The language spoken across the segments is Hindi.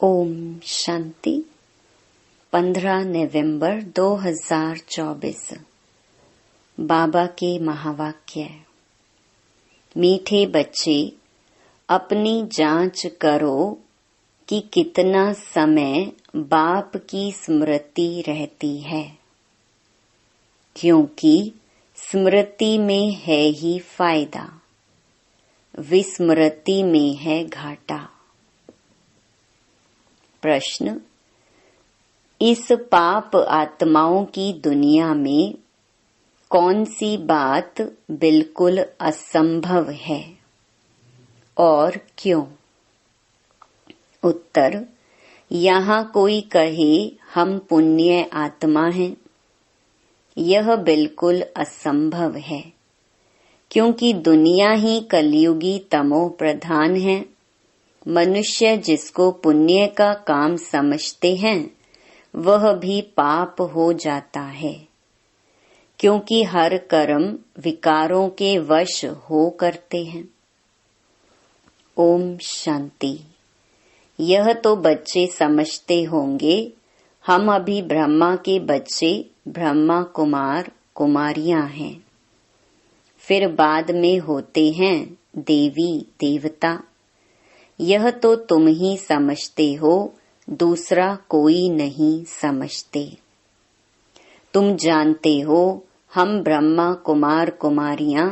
ओम शांति। 15 नवंबर 2024। बाबा के महावाक्य। मीठे बच्चे, अपनी जांच करो कि कितना समय बाप की स्मृति रहती है, क्योंकि स्मृति में है ही फायदा, विस्मृति में है घाटा। प्रश्न। इस पाप आत्माओं की दुनिया में कौन सी बात बिल्कुल असंभव है और क्यों? उत्तर। यहाँ कोई कहे हम पुण्य आत्मा हैं, यह बिल्कुल असंभव है, क्योंकि दुनिया ही कलयुगी तमो प्रधान है। मनुष्य जिसको पुण्य का काम समझते हैं वह भी पाप हो जाता है, क्योंकि हर कर्म विकारों के वश हो करते हैं। ओम शांति। यह तो बच्चे समझते होंगे हम अभी ब्रह्मा के बच्चे, ब्रह्मा कुमार कुमारियां हैं, फिर बाद में होते हैं देवी देवता। यह तो तुम ही समझते हो, दूसरा कोई नहीं समझते। तुम जानते हो हम ब्रह्मा कुमार कुमारियां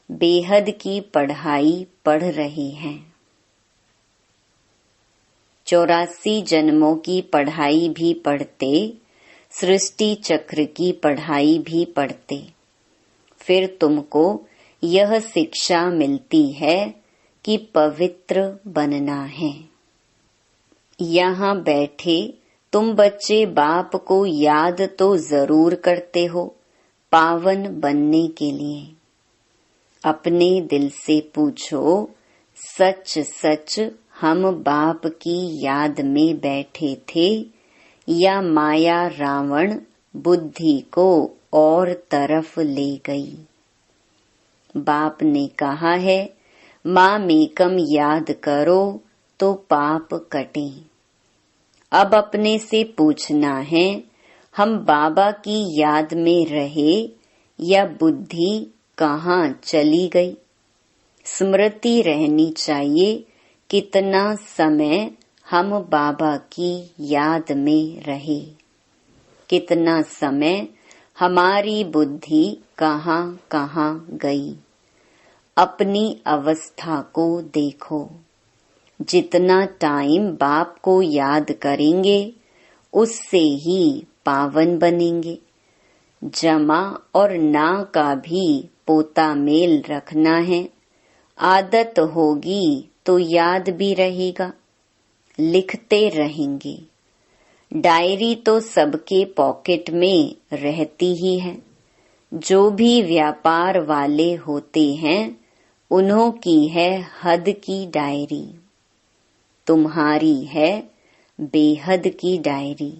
बेहद की पढ़ाई पढ़ रहे हैं। 84 जन्मों की पढ़ाई भी पढ़ते, सृष्टि चक्र की पढ़ाई भी पढ़ते, फिर तुमको यह शिक्षा मिलती है कि पवित्र बनना है। यहाँ बैठे तुम बच्चे बाप को याद तो जरूर करते हो पावन बनने के लिए। अपने दिल से पूछो, सच सच हम बाप की याद में बैठे थे या माया रावण बुद्धि को और तरफ ले गई? बाप ने कहा है मामेकम याद करो तो पाप कटे। अब अपने से पूछना है हम बाबा की याद में रहे या बुद्धि कहाँ चली गई? स्मृति रहनी चाहिए कितना समय हम बाबा की याद में रहे, कितना समय हमारी बुद्धि कहाँ कहाँ गई। अपनी अवस्था को देखो। जितना टाइम बाप को याद करेंगे उससे ही पावन बनेंगे। जमा और ना का भी पोता मेल रखना है। आदत होगी तो याद भी रहेगा, लिखते रहेंगे। डायरी तो सबके पॉकेट में रहती ही है। जो भी व्यापार वाले होते हैं उन्हों की है हद की डायरी, तुम्हारी है बेहद की डायरी।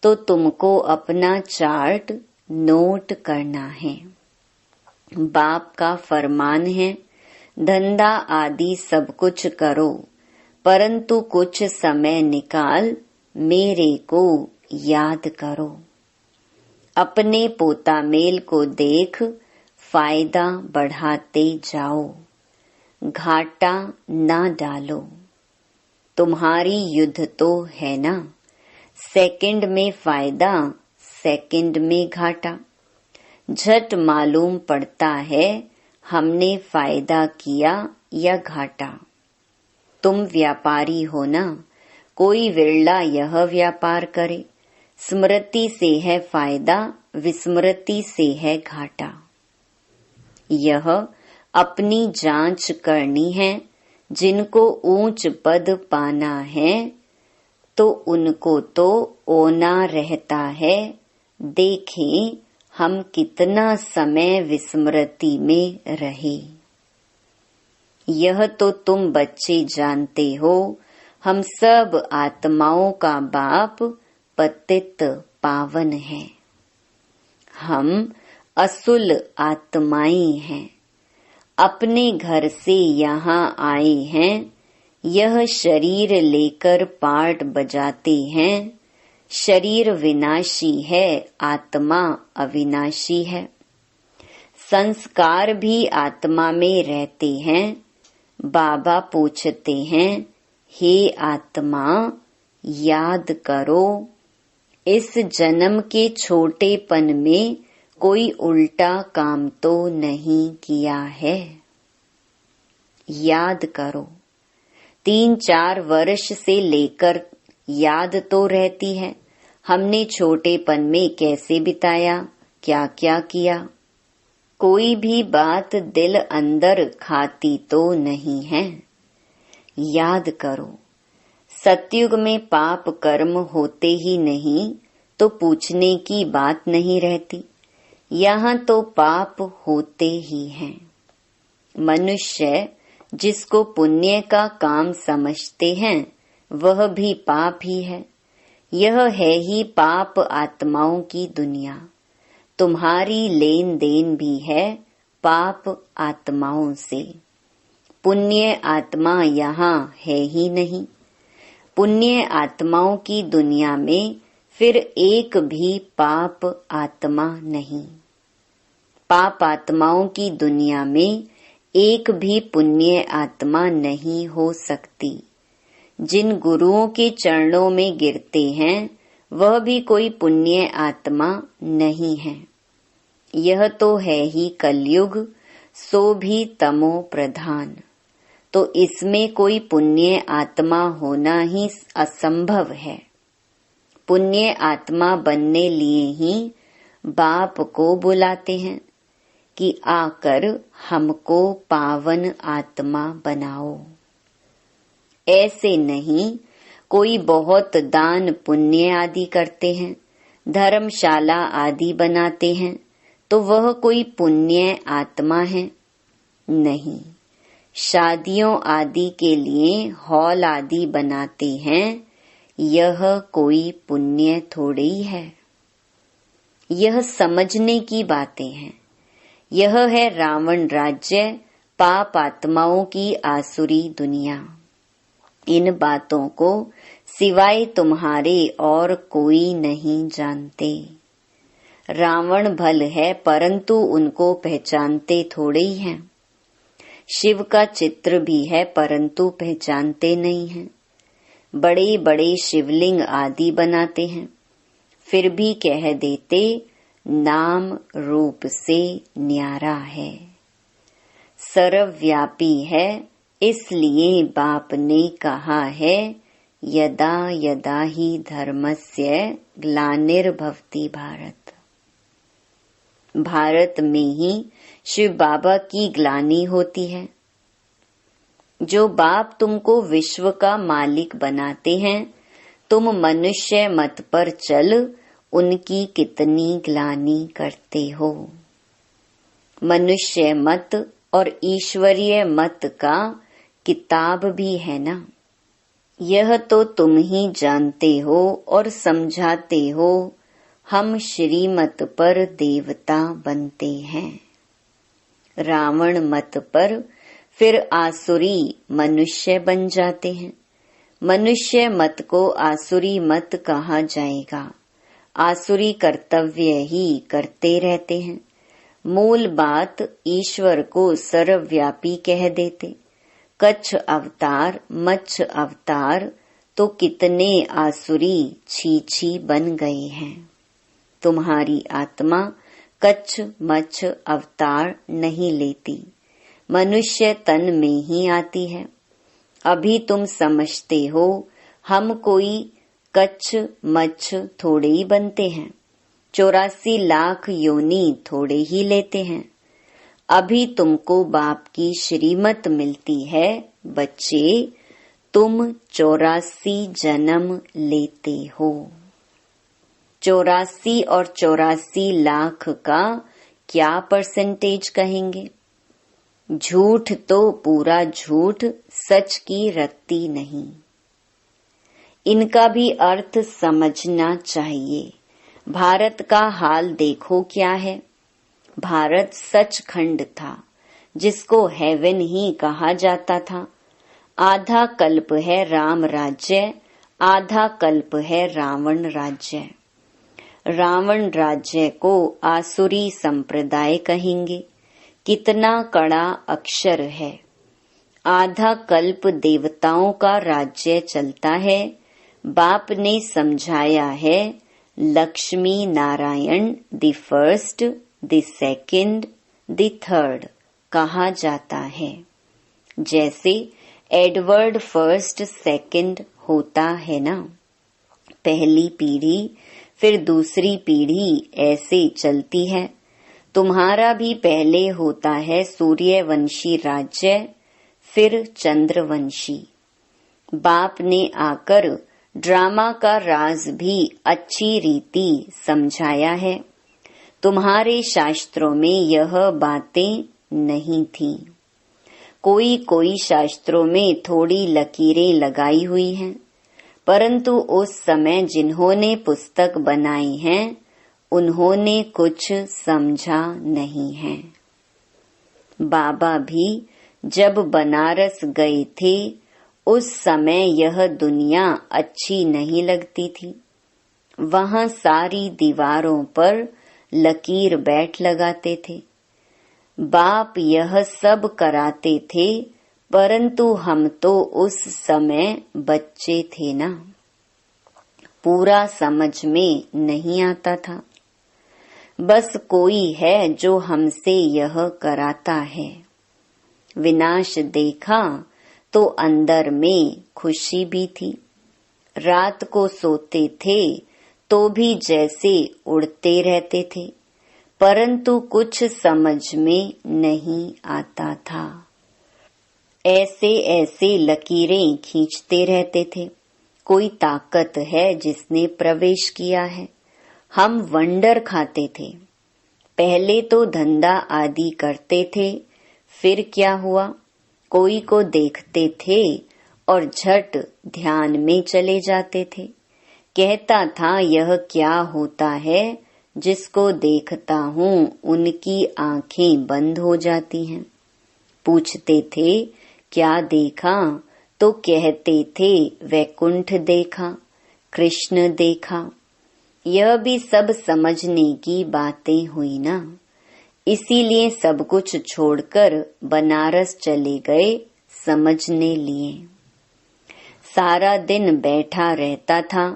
तो तुमको अपना चार्ट नोट करना है। बाप का फरमान है धंधा आदि सब कुछ करो, परंतु कुछ समय निकाल मेरे को याद करो। अपने पोता मेल को देख फायदा बढ़ाते जाओ, घाटा ना डालो। तुम्हारी युद्ध तो है ना, सेकंड में फायदा, सेकंड में घाटा। झट मालूम पड़ता है हमने फायदा किया या घाटा। तुम व्यापारी हो ना, कोई विरला यह व्यापार करे। स्मृति से है फायदा, विस्मृति से है घाटा। यह अपनी जांच करनी है। जिनको ऊंच पद पाना है तो उनको तो ओना रहता है। देखें हम कितना समय विस्मृति में रहे। यह तो तुम बच्चे जानते हो हम सब आत्माओं का बाप पतित पावन है। हम असुल आत्माएं हैं, अपने घर से यहाँ आए हैं, यह शरीर लेकर पार्ट बजाते हैं। शरीर विनाशी है, आत्मा अविनाशी है। संस्कार भी आत्मा में रहते हैं। बाबा पूछते हैं, हे आत्मा याद करो, इस जन्म के छोटेपन में कोई उल्टा काम तो नहीं किया है। याद करो। 3-4 वर्ष से लेकर याद तो रहती है, हमने छोटेपन में कैसे बिताया, क्या क्या किया। कोई भी बात दिल अंदर खाती तो नहीं है। याद करो। सतयुग में पाप कर्म होते ही नहीं तो पूछने की बात नहीं रहती। यहाँ तो पाप होते ही हैं। मनुष्य जिसको पुण्य का काम समझते हैं वह भी पाप ही है। यह है ही पाप आत्माओं की दुनिया। तुम्हारी लेन देन भी है पाप आत्माओं से। पुण्य आत्मा यहाँ है ही नहीं। पुण्य आत्माओं की दुनिया में फिर एक भी पाप आत्मा नहीं। पाप आत्माओं की दुनिया में एक भी पुण्य आत्मा नहीं हो सकती। जिन गुरुओं के चरणों में गिरते हैं वह भी कोई पुण्य आत्मा नहीं है। यह तो है ही कलयुग, सो भी तमो प्रधान। तो इसमें कोई पुण्य आत्मा होना ही असंभव है। पुण्य आत्मा बनने लिए ही बाप को बुलाते हैं कि आकर हमको पावन आत्मा बनाओ। ऐसे नहीं, कोई बहुत दान पुण्य आदि करते हैं, धर्मशाला आदि बनाते हैं, तो वह कोई पुण्य आत्मा है? नहीं। शादियों आदि के लिए हॉल आदि बनाते हैं, यह कोई पुण्य थोड़ी है। यह समझने की बातें हैं। यह है रावण राज्य, पाप आत्माओं की आसुरी दुनिया। इन बातों को सिवाय तुम्हारे और कोई नहीं जानते। रावण भल है परंतु उनको पहचानते थोड़े ही हैं। शिव का चित्र भी है परंतु पहचानते नहीं हैं। बड़े बड़े शिवलिंग आदि बनाते हैं, फिर भी कह देते नाम रूप से न्यारा है। सर्वव्यापी है, इसलिए बाप ने कहा है यदा यदा ही धर्मस्य ग्लानिर्भवति भारत। भारत में ही शिव बाबा की ग्लानि होती है। जो बाप तुमको विश्व का मालिक बनाते हैं, तुम मनुष्य मत पर चल उनकी कितनी ग्लानि करते हो। मनुष्य मत और ईश्वरीय मत का किताब भी है ना। यह तो तुम ही जानते हो और समझाते हो। हम श्रीमत पर देवता बनते हैं, रावण मत पर फिर आसुरी मनुष्य बन जाते हैं। मनुष्य मत को आसुरी मत कहा जाएगा। आसुरी कर्तव्य ही करते रहते हैं। मूल बात ईश्वर को सर्वव्यापी कह देते। कच्छ अवतार मच्छ अवतार तो कितने आसुरी छी बन गए हैं। तुम्हारी आत्मा कच्छ मच्छ अवतार नहीं लेती, मनुष्य तन में ही आती है। अभी तुम समझते हो हम कोई कच्छ मच्छ थोड़े ही बनते हैं, 84 लाख योनि थोड़े ही लेते हैं। अभी तुमको बाप की श्रीमत मिलती है, बच्चे तुम 84 जन्म लेते हो। 84 और 84 लाख का क्या परसेंटेज कहेंगे? झूठ तो पूरा झूठ, सच की रत्ती नहीं। इनका भी अर्थ समझना चाहिए। भारत का हाल देखो क्या है। भारत सचखंड था, जिसको हेवन ही कहा जाता था। आधा कल्प है राम राज्य, आधा कल्प है रावण राज्य। रावण राज्य को आसुरी संप्रदाय कहेंगे। कितना कड़ा अक्षर है। आधा कल्प देवताओं का राज्य चलता है। बाप ने समझाया है, Lakshmi Narayan the first, the second, the third कहा जाता है। जैसे एडवर्ड फर्स्ट सेकंड होता है ना, पहली पीढ़ी फिर दूसरी पीढ़ी ऐसे चलती है। तुम्हारा भी पहले होता है सूर्यवंशी राज्य, फिर चंद्रवंशी। बाप ने आकर ड्रामा का राज भी अच्छी रीति समझाया है। तुम्हारे शास्त्रों में यह बातें नहीं थी। कोई कोई शास्त्रों में थोड़ी लकीरें लगाई हुई हैं, परंतु उस समय जिन्होंने पुस्तक बनाई हैं उन्होंने कुछ समझा नहीं है। बाबा भी जब बनारस गए थे उस समय यह दुनिया अच्छी नहीं लगती थी। वहां सारी दीवारों पर लकीर बैठ लगाते थे। बाप यह सब कराते थे, परंतु हम तो उस समय बच्चे थे ना, पूरा समझ में नहीं आता था। बस कोई है जो हमसे यह कराता है। विनाश देखा तो अंदर में खुशी भी थी। रात को सोते थे तो भी जैसे उड़ते रहते थे, परंतु कुछ समझ में नहीं आता था। ऐसे ऐसे लकीरें खींचते रहते थे। कोई ताकत है जिसने प्रवेश किया है। हम वंडर खाते थे। पहले तो धंधा आदि करते थे, फिर क्या हुआ, कोई को देखते थे और झट ध्यान में चले जाते थे। कहता था यह क्या होता है, जिसको देखता हूँ उनकी आंखें बंद हो जाती हैं। पूछते थे क्या देखा, तो कहते थे वैकुंठ देखा, कृष्ण देखा। यह भी सब समझने की बातें हुई ना, इसीलिए सब कुछ छोड़कर बनारस चले गए समझने लिए। सारा दिन बैठा रहता था,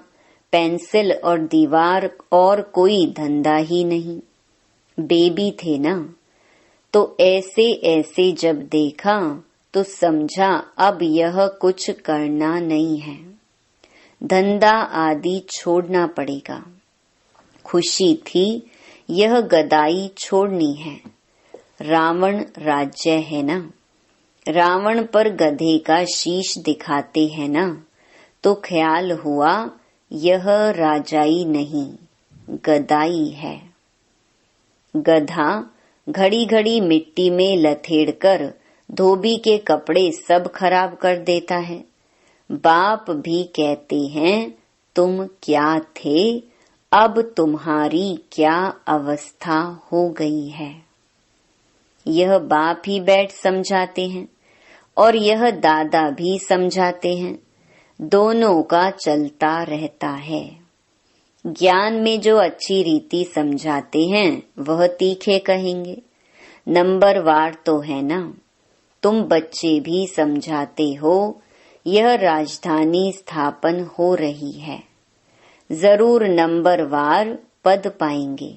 पेंसिल और दीवार और कोई धंधा ही नहीं। बेबी थे ना, तो ऐसे ऐसे जब देखा तो समझा अब यह कुछ करना नहीं है, धंधा आदि छोड़ना पड़ेगा। खुशी थी यह गदाई छोड़नी है। रावण राज्य है ना, रावण पर गधे का शीश दिखाते हैं ना, तो ख्याल हुआ यह राजाई नहीं गदाई है। गधा घड़ी घड़ी मिट्टी में लथेड़कर धोबी के कपड़े सब खराब कर देता है। बाप भी कहते हैं तुम क्या थे, अब तुम्हारी क्या अवस्था हो गई है। यह बाप ही बैठ समझाते हैं और यह दादा भी समझाते हैं। दोनों का चलता रहता है। ज्ञान में जो अच्छी रीति समझाते हैं वह तीखे कहेंगे। नंबरवार तो है ना, तुम बच्चे भी समझाते हो यह राजधानी स्थापन हो रही है, जरूर नंबरवार पद पाएंगे।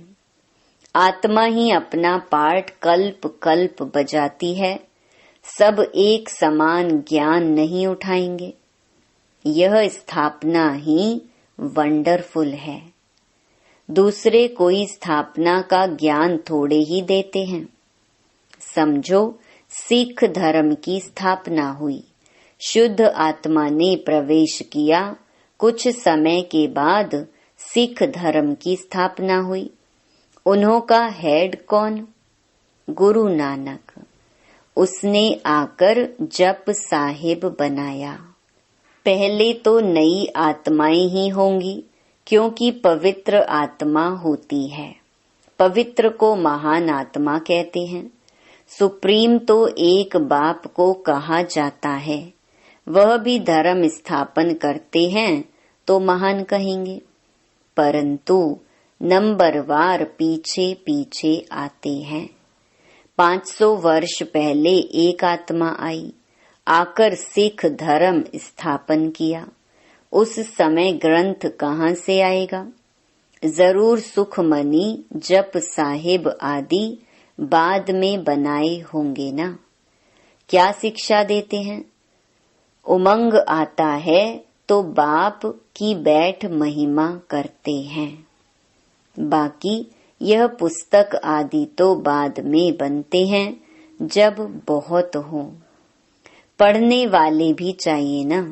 आत्मा ही अपना पार्ट कल्प कल्प बजाती है, सब एक समान ज्ञान नहीं उठाएंगे। यह स्थापना ही वंडरफुल है। दूसरे कोई स्थापना का ज्ञान थोड़े ही देते हैं। समझो सिख धर्म की स्थापना हुई, शुद्ध आत्मा ने प्रवेश किया, कुछ समय के बाद सिख धर्म की स्थापना हुई। उन्हों का हेड कौन? गुरु नानक। उसने आकर जप साहिब बनाया। पहले तो नई आत्माएं ही होंगी, क्योंकि पवित्र आत्मा होती है। पवित्र को महान आत्मा कहते हैं। सुप्रीम तो एक बाप को कहा जाता है, वह भी धर्म स्थापन करते हैं तो महान कहेंगे, परंतु नंबरवार पीछे पीछे आते हैं। 500 वर्ष पहले एक आत्मा आई, आकर सिख धर्म स्थापन किया। उस समय ग्रंथ कहाँ से आएगा? जरूर सुखमनी, जप साहिब आदि बाद में बनाए होंगे ना। क्या शिक्षा देते हैं? उमंग आता है तो बाप की बैठ महिमा करते हैं। बाकी यह पुस्तक आदि तो बाद में बनते हैं, जब बहुत हो। पढ़ने वाले भी चाहिए ना।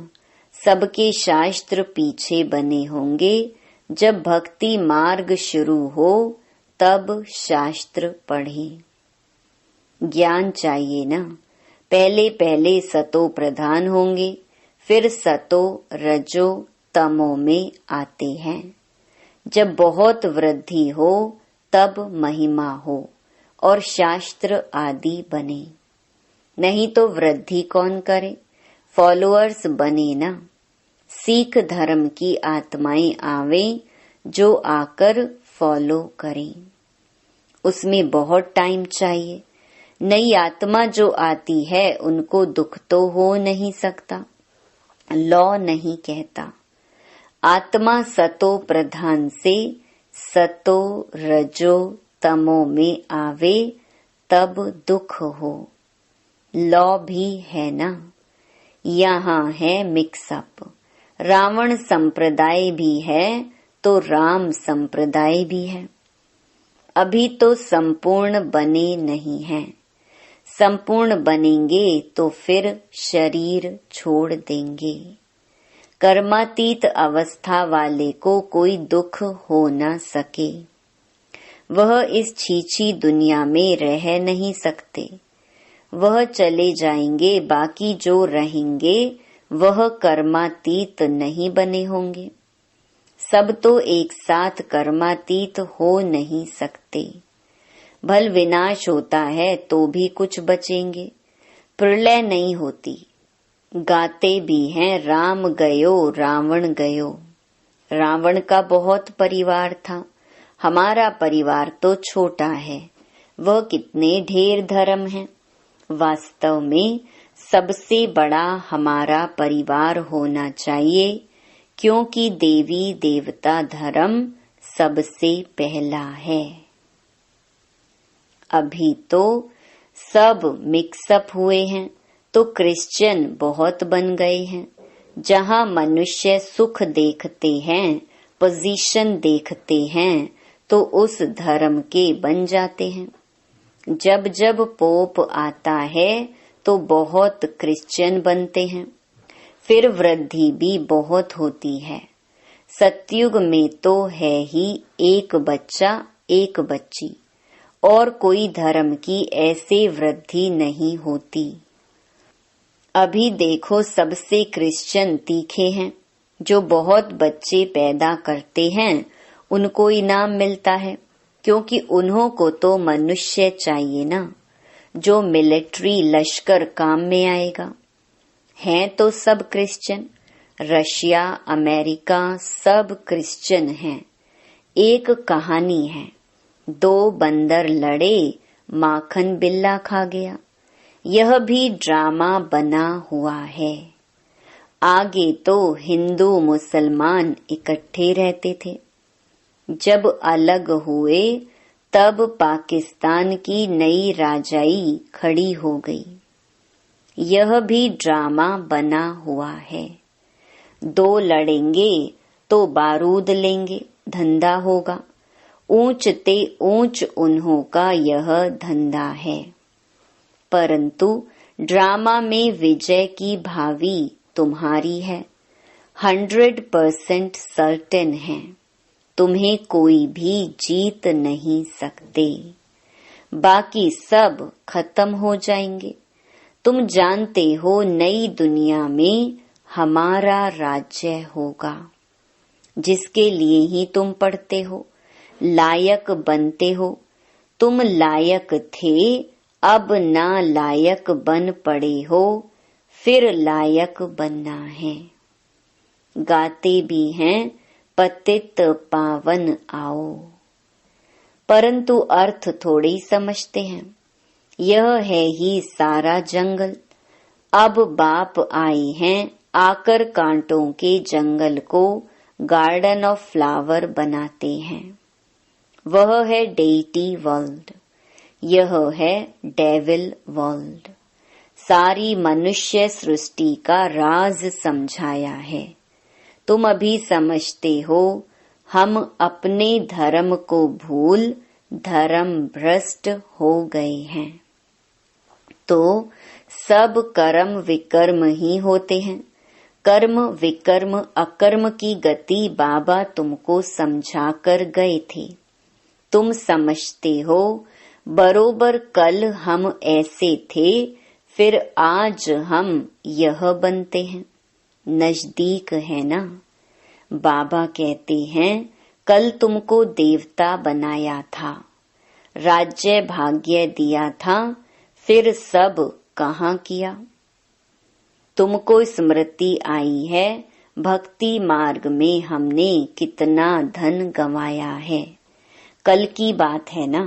सबके शास्त्र पीछे बने होंगे। जब भक्ति मार्ग शुरू हो तब शास्त्र पढ़े। ज्ञान चाहिए ना। पहले पहले सतो प्रधान होंगे, फिर सतो रजो तमो में आते हैं। जब बहुत वृद्धि हो तब महिमा हो और शास्त्र आदि बने। नहीं तो वृद्धि कौन करे? फॉलोअर्स बने ना। सिख धर्म की आत्माएं आवे जो आकर फॉलो करें। उसमें बहुत टाइम चाहिए। नई आत्मा जो आती है उनको दुख तो हो नहीं सकता। लॉ नहीं कहता। आत्मा सतो प्रधान से सतो रजो तमो में आवे तब दुख हो। लॉ भी है ना। यहाँ है मिक्सअप। रावण संप्रदाय भी है तो राम संप्रदाय भी है। अभी तो संपूर्ण बने नहीं हैं। संपूर्ण बनेंगे तो फिर शरीर छोड़ देंगे। कर्मातीत अवस्था वाले को कोई दुख हो न सके। वह इस छीछी दुनिया में रह नहीं सकते। वह चले जाएंगे, बाकी जो रहेंगे वह कर्मातीत नहीं बने होंगे। सब तो एक साथ कर्मातीत हो नहीं सकते। भल विनाश होता है तो भी कुछ बचेंगे। प्रलय नहीं होती। गाते भी हैं राम गयो रावण गयो। रावण का बहुत परिवार था। हमारा परिवार तो छोटा है। वह कितने ढेर धर्म हैं। वास्तव में सबसे बड़ा हमारा परिवार होना चाहिए, क्योंकि देवी देवता धर्म सबसे पहला है। अभी तो सब मिक्सअप हुए हैं तो क्रिश्चियन बहुत बन गए हैं। जहाँ मनुष्य सुख देखते हैं, पोजीशन देखते हैं, तो उस धर्म के बन जाते हैं। जब जब पोप आता है तो बहुत क्रिश्चियन बनते हैं। फिर वृद्धि भी बहुत होती है। सतयुग में तो है ही एक बच्चा एक बच्ची, और कोई धर्म की ऐसे वृद्धि नहीं होती। अभी देखो सबसे क्रिश्चियन तीखे हैं। जो बहुत बच्चे पैदा करते हैं उनको इनाम मिलता है, क्योंकि उन्हों को तो मनुष्य चाहिए ना, जो मिलिट्री लश्कर काम में आएगा। हैं तो सब क्रिश्चियन। रशिया, अमेरिका सब क्रिश्चियन हैं। एक कहानी है। 2 बंदर लड़े, माखन बिल्ला खा गया। यह भी ड्रामा बना हुआ है। आगे तो हिंदू मुसलमान इकट्ठे रहते थे। जब अलग हुए तब पाकिस्तान की नई राजाई खड़ी हो गई। यह भी ड्रामा बना हुआ है। 2 लड़ेंगे तो बारूद लेंगे, धंधा होगा। ऊंच ते ऊंच उन्हों का यह धंधा है। परंतु ड्रामा में विजय की भावी तुम्हारी है। 100% सर्टेन है। तुम्हें कोई भी जीत नहीं सकते। बाकी सब खत्म हो जाएंगे। तुम जानते हो नई दुनिया में हमारा राज्य होगा, जिसके लिए ही तुम पढ़ते हो, लायक बनते हो। तुम लायक थे, अब ना लायक बन पड़े हो, फिर लायक बनना है। गाते भी हैं पतित पावन आओ, परंतु अर्थ थोड़े ही समझते हैं। यह है ही सारा जंगल। अब बाप आए हैं, आकर कांटों के जंगल को गार्डन ऑफ फ्लावर बनाते हैं। वह है डेटी वर्ल्ड, यह है डेविल वर्ल्ड। सारी मनुष्य सृष्टि का राज समझाया है। तुम अभी समझते हो हम अपने धर्म को भूल धर्म भ्रष्ट हो गए हैं। तो सब कर्म विकर्म ही होते हैं। कर्म विकर्म अकर्म की गति बाबा तुमको समझा कर गए थे। तुम समझते हो बरोबर कल हम ऐसे थे, फिर आज हम यह बनते हैं। नजदीक है ना। बाबा कहते हैं कल तुमको देवता बनाया था, राज्य भाग्य दिया था, फिर सब कहाँ किया। तुमको स्मृति आई है भक्ति मार्ग में हमने कितना धन गंवाया है। कल की बात है ना।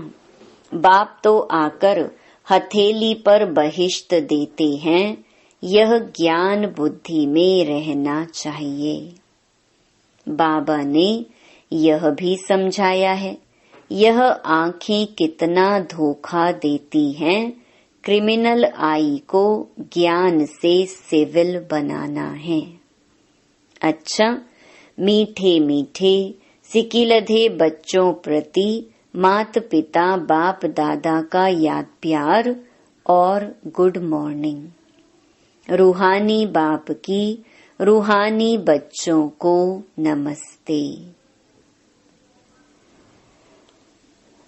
बाप तो आकर हथेली पर बहिष्ट देते हैं, यह ज्ञान बुद्धि में रहना चाहिए। बाबा ने यह भी समझाया है, यह आंखें कितना धोखा देती हैं। क्रिमिनल आई को ज्ञान से सिविल बनाना है। अच्छा, मीठे मीठे सिकिलधे बच्चों प्रति माता पिता बाप दादा का याद प्यार और गुड मॉर्निंग। रूहानी बाप की रूहानी बच्चों को नमस्ते।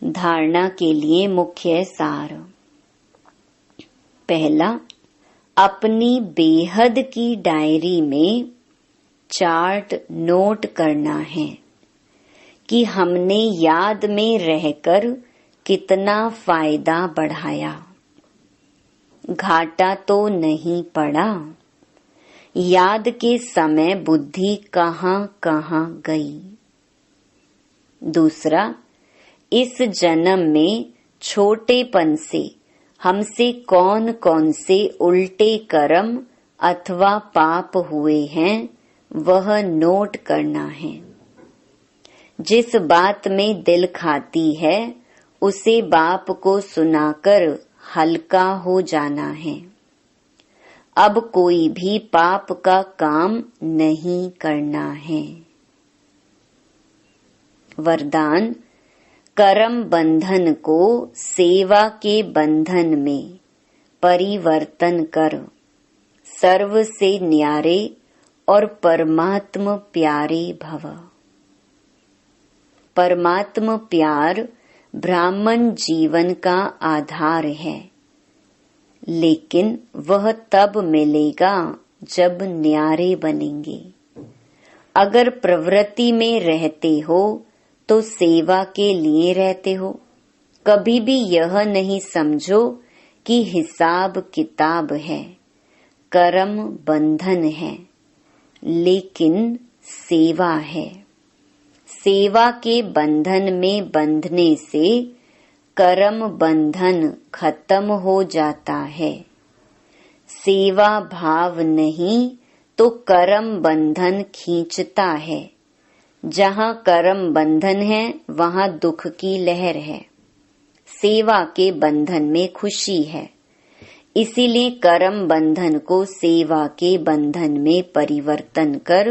धारणा के लिए मुख्य सार। पहला, अपनी बेहद की डायरी में चार्ट नोट करना है कि हमने याद में रहकर कितना फायदा बढ़ाया। घाटा तो नहीं पड़ा। याद के समय बुद्धि कहाँ कहाँ गई। दूसरा, इस जन्म में छोटेपन से हमसे कौन कौन से उल्टे कर्म अथवा पाप हुए हैं वह नोट करना है। जिस बात में दिल खाती है उसे बाप को सुनाकर हल्का हो जाना है। अब कोई भी पाप का काम नहीं करना है। वरदान, कर्म बंधन को सेवा के बंधन में परिवर्तन कर सर्व से न्यारे और परमात्म प्यारे भव। परमात्म प्यार ब्राह्मण जीवन का आधार है, लेकिन वह तब मिलेगा जब न्यारे बनेंगे। अगर प्रवृत्ति में रहते हो तो सेवा के लिए रहते हो। कभी भी यह नहीं समझो कि हिसाब किताब है, कर्म बंधन है, लेकिन सेवा है। सेवा के बंधन में बंधने से कर्म बंधन खत्म हो जाता है। सेवा भाव नहीं तो कर्म बंधन खींचता है। जहाँ कर्म बंधन है वहाँ दुख की लहर है। सेवा के बंधन में खुशी है। इसीलिए कर्म बंधन को सेवा के बंधन में परिवर्तन कर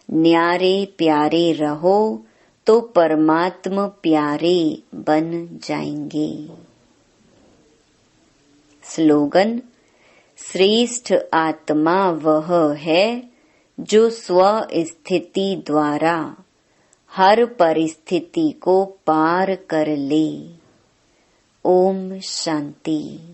न्यारे प्यारे रहो तो परमात्म प्यारे बन जाएंगे। स्लोगन, श्रेष्ठ आत्मा वह है जो स्व स्थिति द्वारा हर परिस्थिति को पार कर ले। ओम शांति।